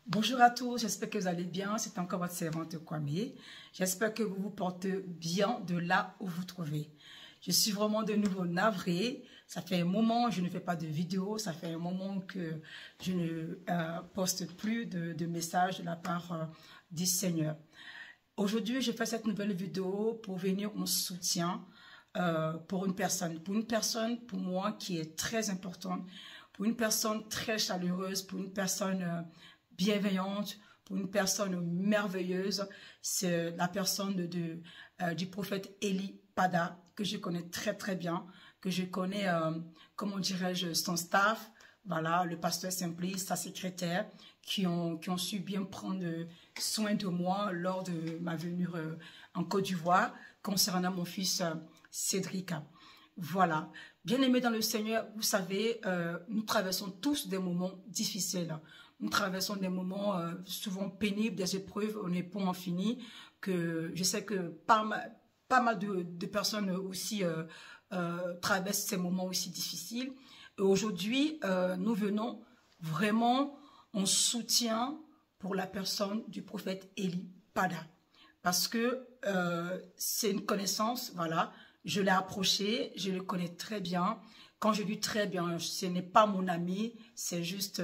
Bonjour à tous, j'espère que vous allez bien. C'est encore votre servante Kwame. J'espère que vous vous portez bien de là où vous trouvez. Je suis vraiment de nouveau navrée. Ça fait un moment que je ne fais pas de vidéo. Ça fait un moment que je ne poste plus de messages de la part du Seigneur. Aujourd'hui, je fais cette nouvelle vidéo pour venir en soutien pour une personne. Pour moi, qui est très importante. Pour une personne très chaleureuse. Pour une personne bienveillante, pour une personne merveilleuse. C'est la personne du prophète Eli Pada, que je connais très très bien, que je connais, comment dirais-je, son staff, voilà, le pasteur Simplice, sa secrétaire, qui ont su bien prendre soin de moi lors de ma venue en Côte d'Ivoire, concernant mon fils Cédric. Voilà. Bien-aimés dans le Seigneur, vous savez, nous traversons tous des moments difficiles. Nous traversons des moments souvent pénibles, des épreuves, on n'est pas en fini, que je sais que pas mal de personnes aussi traversent ces moments aussi difficiles. Et aujourd'hui, nous venons vraiment en soutien pour la personne du prophète Eli Pada. Parce que c'est une connaissance, voilà, je l'ai approché, je le connais très bien. Quand je dis très bien, ce n'est pas mon ami, c'est juste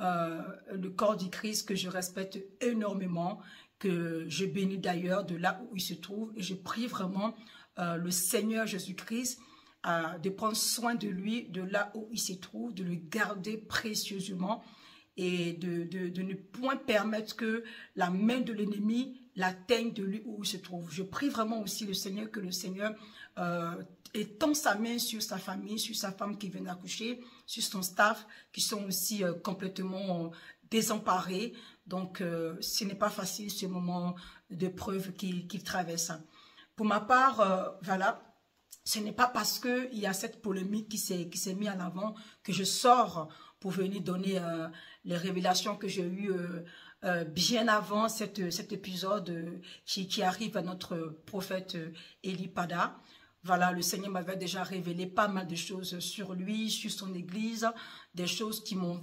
le corps du Christ que je respecte énormément, que je bénis d'ailleurs de là où il se trouve. Et je prie vraiment le Seigneur Jésus-Christ de prendre soin de lui, de là où il se trouve, de le garder précieusement et de ne point permettre que la main de l'ennemi l'atteigne de lui où il se trouve. Je prie vraiment aussi le Seigneur, que le Seigneur étend sa main sur sa famille, sur sa femme qui vient d'accoucher, sur son staff, qui sont aussi complètement désemparés. Donc, ce n'est pas facile ce moment d'épreuve qu'il traverse. Pour ma part, voilà, ce n'est pas parce qu'il y a cette polémique qui s'est mise en avant que je sors pour venir donner les révélations que j'ai eues bien avant cet épisode qui arrive à notre prophète Eli Pada. Voilà, le Seigneur m'avait déjà révélé pas mal de choses sur lui, sur son église, des choses qui m'ont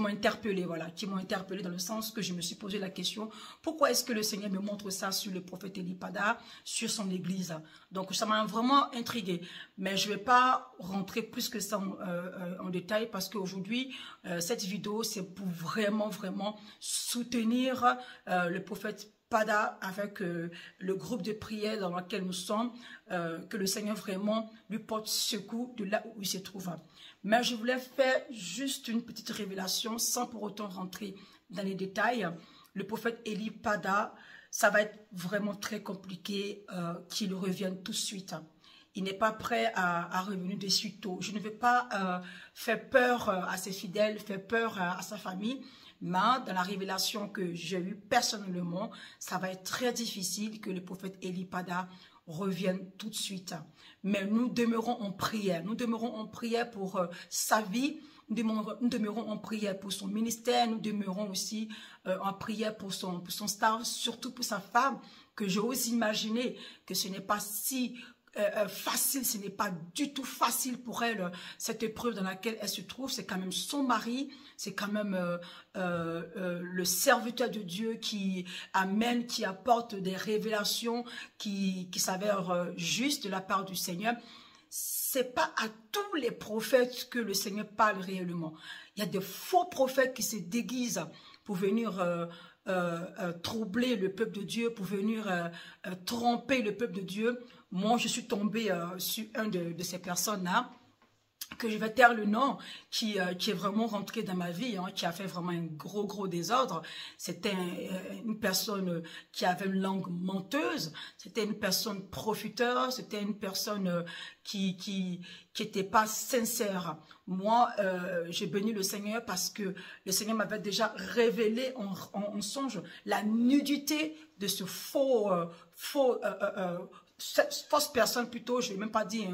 interpellé, voilà, qui m'ont interpellé dans le sens que je me suis posé la question, pourquoi est-ce que le Seigneur me montre ça sur le prophète Eli Pada, sur son église? Donc ça m'a vraiment intrigué, mais je vais pas rentrer plus que ça en détail parce qu'aujourd'hui cette vidéo c'est pour vraiment soutenir le prophète Pada avec le groupe de prière dans lequel nous sommes, que le Seigneur vraiment lui porte secours de là où il se trouve. Mais je voulais faire juste une petite révélation sans pour autant rentrer dans les détails. Le prophète Eli Pada, ça va être vraiment très compliqué qu'il revienne tout de suite. Il n'est pas prêt à revenir de suite tôt. Je ne veux pas faire peur à ses fidèles, faire peur à sa famille. Mais dans la révélation que j'ai eue personnellement, ça va être très difficile que le prophète Eli Pada revienne tout de suite. Mais nous demeurons en prière. Nous demeurons en prière pour sa vie. Nous demeurons en prière pour son ministère. Nous demeurons aussi en prière pour son staff, surtout pour sa femme, que j'ose imaginer que ce n'est pas si facile, ce n'est pas du tout facile pour elle, cette épreuve dans laquelle elle se trouve. C'est quand même son mari, c'est quand même le serviteur de Dieu qui amène, qui apporte des révélations qui s'avèrent justes de la part du Seigneur. C'est pas à tous les prophètes que le Seigneur parle réellement. Il y a des faux prophètes qui se déguisent pour venir troubler le peuple de Dieu, pour venir tromper le peuple de Dieu. Moi, je suis tombée sur un de ces personnes-là, que je vais taire le nom, qui est vraiment rentré dans ma vie, qui a fait vraiment un gros désordre. C'était une personne qui avait une langue menteuse, c'était une personne profiteur, c'était une personne qui était pas sincère. Moi, j'ai béni le Seigneur parce que le Seigneur m'avait déjà révélé en songe la nudité de ce cette fausse personne plutôt, je ne vais même pas dire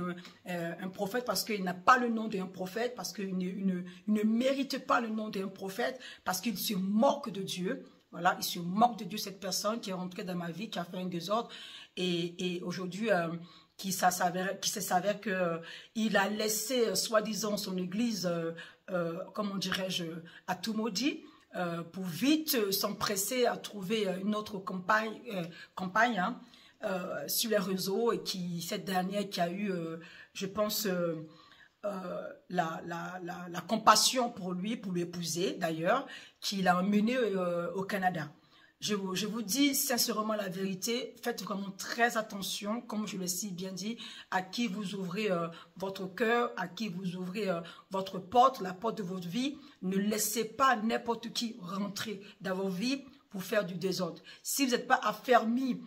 un prophète parce qu'il n'a pas le nom d'un prophète, parce qu'il ne mérite pas le nom d'un prophète, parce qu'il se moque de Dieu. Voilà, il se moque de Dieu, cette personne qui est rentrée dans ma vie, qui a fait un désordre et aujourd'hui qui s'avère qu'il a laissé soi-disant son église comment dirais-je, à tout maudit, pour vite s'empresser à trouver une autre compagne hein, sur les réseaux, et cette dernière qui a eu, je pense, la compassion pour lui, pour l'épouser d'ailleurs, qui l'a emmené au Canada. Je vous dis sincèrement la vérité, faites vraiment très attention, comme je l'ai si bien dit, à qui vous ouvrez votre cœur, à qui vous ouvrez votre porte, la porte de votre vie. Ne laissez pas n'importe qui rentrer dans vos vies pour faire du désordre. Si vous n'êtes pas affermis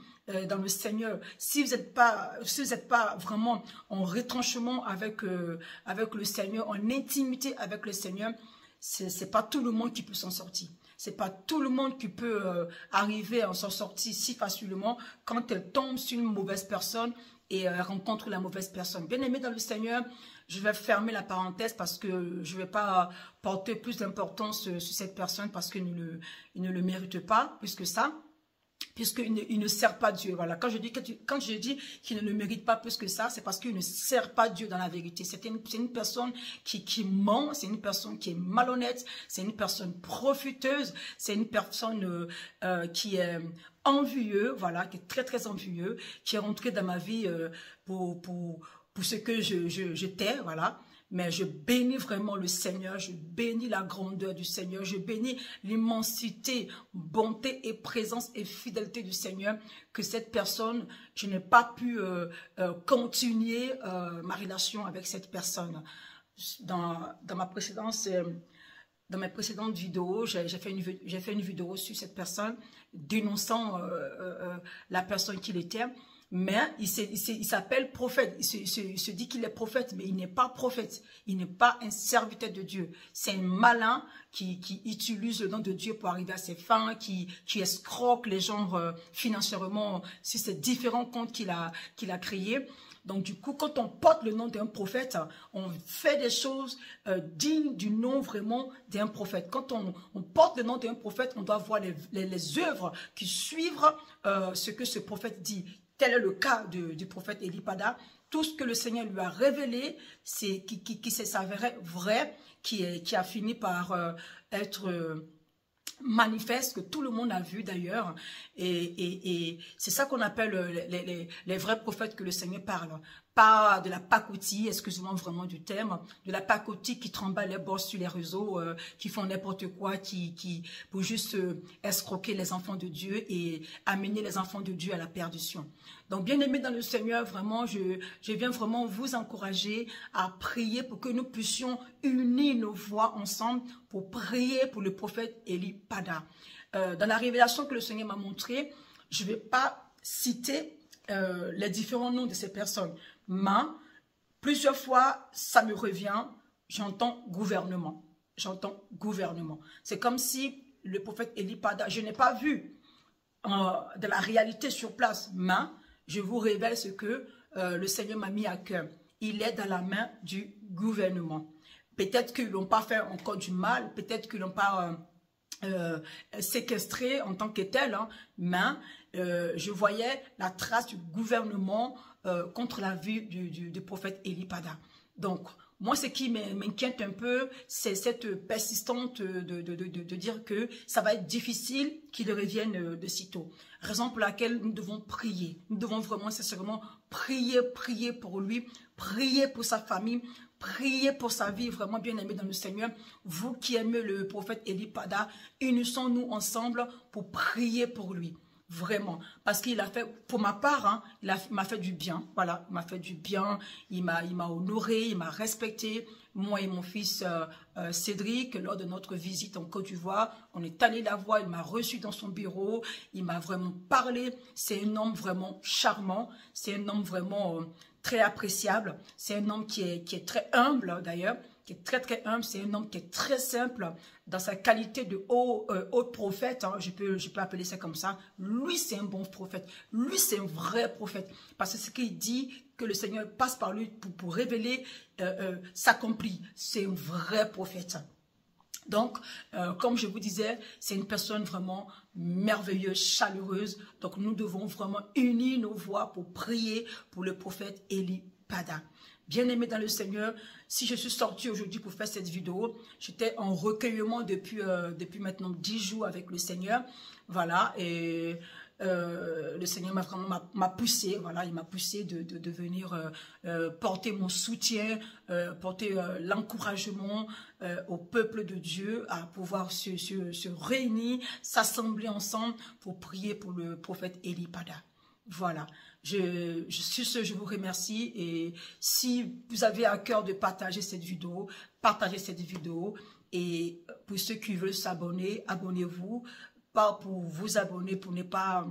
dans le Seigneur, si vous n'êtes pas vraiment en retranchement avec le Seigneur, en intimité avec le Seigneur, c'est pas tout le monde qui peut s'en sortir. C'est pas tout le monde qui peut arriver à s'en sortir si facilement quand elle tombe sur une mauvaise personne et rencontre la mauvaise personne. Bien aimé dans le Seigneur, je vais fermer la parenthèse parce que je ne vais pas porter plus d'importance sur cette personne parce qu'il ne le mérite pas plus que ça. Puisqu'il ne sert pas Dieu. Voilà. Quand je dis qu'il ne le mérite pas plus que ça, c'est parce qu'il ne sert pas Dieu dans la vérité. C'est une personne qui ment, c'est une personne qui est malhonnête, c'est une personne profiteuse, c'est une personne qui est envieux, voilà, qui est très très envieux, qui est rentré dans ma vie pour ce que j'étais, voilà. Mais je bénis vraiment le Seigneur, je bénis la grandeur du Seigneur, je bénis l'immensité, bonté et présence et fidélité du Seigneur, que cette personne, je n'ai pas pu continuer ma relation avec cette personne. Dans mes précédentes vidéos, j'ai fait une vidéo sur cette personne, dénonçant la personne qu'il était. Mais il s'appelle prophète, il se dit qu'il est prophète, mais il n'est pas prophète, il n'est pas un serviteur de Dieu. C'est un malin qui utilise le nom de Dieu pour arriver à ses fins, qui escroque les gens financièrement sur ces différents comptes qu'il a créés. Donc du coup, quand on porte le nom d'un prophète, on fait des choses dignes du nom vraiment d'un prophète. Quand on porte le nom d'un prophète, on doit voir les œuvres qui suivent ce que ce prophète dit. Tel est le cas du prophète Eli Pada. Tout ce que le Seigneur lui a révélé, qui s'est avéré vrai, qui a fini par être manifeste, que tout le monde a vu d'ailleurs. Et c'est ça qu'on appelle les vrais prophètes que le Seigneur parle. Pas de la pacotille, excusez-moi vraiment du terme, de la pacotille qui tremble les bords sur les réseaux, qui font n'importe quoi, pour juste escroquer les enfants de Dieu et amener les enfants de Dieu à la perdition. Donc, bien aimés dans le Seigneur, vraiment, je viens vraiment vous encourager à prier pour que nous puissions unir nos voix ensemble pour prier pour le prophète Eli Pada. Dans la révélation que le Seigneur m'a montrée, je ne vais pas citer les différents noms de ces personnes, mais plusieurs fois, ça me revient, j'entends gouvernement. J'entends gouvernement. C'est comme si le prophète Eli Pada, je n'ai pas vu de la réalité sur place, mais je vous révèle ce que le Seigneur m'a mis à cœur. Il est dans la main du gouvernement. Peut-être qu'ils n'ont pas fait encore du mal, peut-être qu'ils n'ont pas séquestré en tant que tel, hein, mais je voyais la trace du gouvernement contre la vie du prophète Eli Pada. Donc, moi, ce qui m'inquiète un peu, c'est cette persistance de dire que ça va être difficile qu'il revienne de sitôt. Raison pour laquelle nous devons prier. Nous devons vraiment, sincèrement, prier pour lui, prier pour sa famille, prier pour sa vie, vraiment bien aimé dans le Seigneur. Vous qui aimez le prophète Eli Pada, unissons-nous ensemble pour prier pour lui. Vraiment, parce qu'il a fait, pour ma part, hein, il m'a fait du bien, voilà, il m'a fait du bien, il m'a honoré, il m'a respecté, moi et mon fils Cédric, lors de notre visite en Côte d'Ivoire, on est allé la voir, il m'a reçu dans son bureau, il m'a vraiment parlé, c'est un homme vraiment charmant, c'est un homme vraiment très appréciable, c'est un homme qui est très humble d'ailleurs, qui est très très humble, c'est un homme qui est très simple dans sa qualité de haut prophète, hein, je peux appeler ça comme ça. Lui c'est un bon prophète, lui c'est un vrai prophète, parce que ce qu'il dit, que le Seigneur passe par lui pour révéler, s'accomplit, c'est un vrai prophète. Donc, comme je vous disais, c'est une personne vraiment merveilleuse, chaleureuse, donc nous devons vraiment unir nos voix pour prier pour le prophète Eli Pada. Bien-aimés dans le Seigneur, si je suis sortie aujourd'hui pour faire cette vidéo, j'étais en recueillement depuis maintenant 10 jours avec le Seigneur. Voilà, et le Seigneur m'a vraiment poussé, voilà, il m'a poussé de venir porter mon soutien, porter l'encouragement au peuple de Dieu à pouvoir se réunir, s'assembler ensemble pour prier pour le prophète Eli Pada. Voilà, je vous remercie et si vous avez à cœur de partager cette vidéo, partagez cette vidéo et pour ceux qui veulent s'abonner, abonnez-vous, pas pour vous abonner, pour ne pas,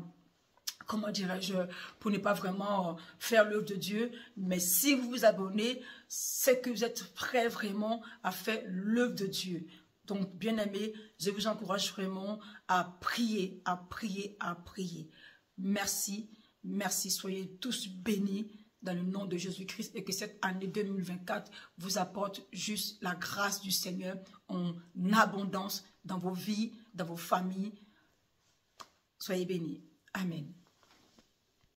comment dirais-je, pour ne pas vraiment faire l'œuvre de Dieu, mais si vous vous abonnez, c'est que vous êtes prêts vraiment à faire l'œuvre de Dieu. Donc, bien aimé, je vous encourage vraiment à prier, à prier, à prier. Merci. Merci, soyez tous bénis dans le nom de Jésus-Christ et que cette année 2024 vous apporte juste la grâce du Seigneur en abondance dans vos vies, dans vos familles. Soyez bénis. Amen.